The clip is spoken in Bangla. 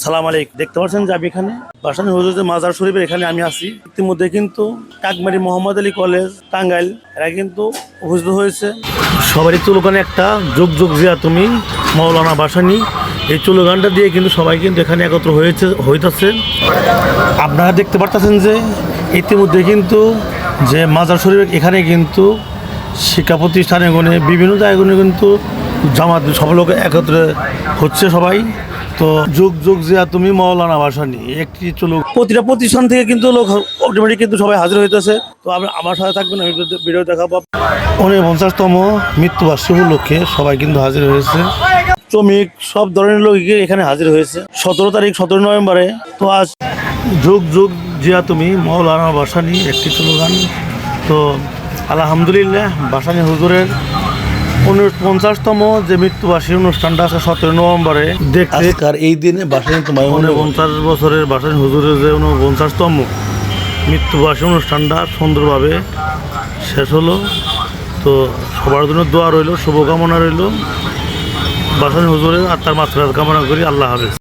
সালাম আলাইকুম। দেখতে পাচ্ছেন যে আমি এখানে বাসানি হুজুর মাজার শরীফের এখানে আমি আছি। ইতিমধ্যে কিন্তু টাকমারি মোহাম্মদ আলী কলেজ টাঙ্গাইল এরা কিন্তু উপস্থিত হয়েছে। সবারই স্লোগানে একটা যুগ যুগ জিয়া তুমি মৌলানা বাসানি, এই স্লোগানটা দিয়ে কিন্তু সবাই কিন্তু এখানে একত্র হইতেছে। আপনারা দেখতে পারতেছেন যে ইতিমধ্যে কিন্তু যে মাজার শরীফ এখানে কিন্তু শিক্ষা প্রতিষ্ঠানে বিভিন্ন জায়গায় কিন্তু জামাত সব লোক একত্রে হচ্ছে সবাই। তো যুগ যুগ জিয়া তুমি মৌলানা ভাসানী একটি চলো প্রতিটা প্রতিষ্ঠান থেকে কিন্তু লোক অটোমেটিক কিন্তু সবাই হাজির হইতেছে। তো আমার সাথে থাকবেন, আমি ভিডিও দেখাবো। 49তম মৃত্যুবার্ষিকী উপলক্ষে সবাই কিন্তু হাজির হয়েছে। শ্রমিক সব ধরনের লোকই এখানে হাজির হয়েছে 17 নভেম্বরে। তো আজ যুগ যুগ জিয়া তুমি মৌলানা ভাসানী একটি স্লোগান। তো আলহামদুলিল্লাহ ভাসানী হুজুরের 49তম যে মৃত্যুবার্ষিকী অনুষ্ঠানটা আছে 17 নভেম্বরে দেখতে। আর এই দিনে ভাসানী তোমার 49 বছরের ভাসানী হুজুরের যে 49তম মৃত্যুবার্ষিকী অনুষ্ঠানটা সুন্দরভাবে শেষ হলো। তো সবার জন্য দোয়া রইল, শুভকামনা রইল। ভাসানী হুজুরের আত্মার মাগফিরাত কামনা করি। আল্লাহ হাফেজ।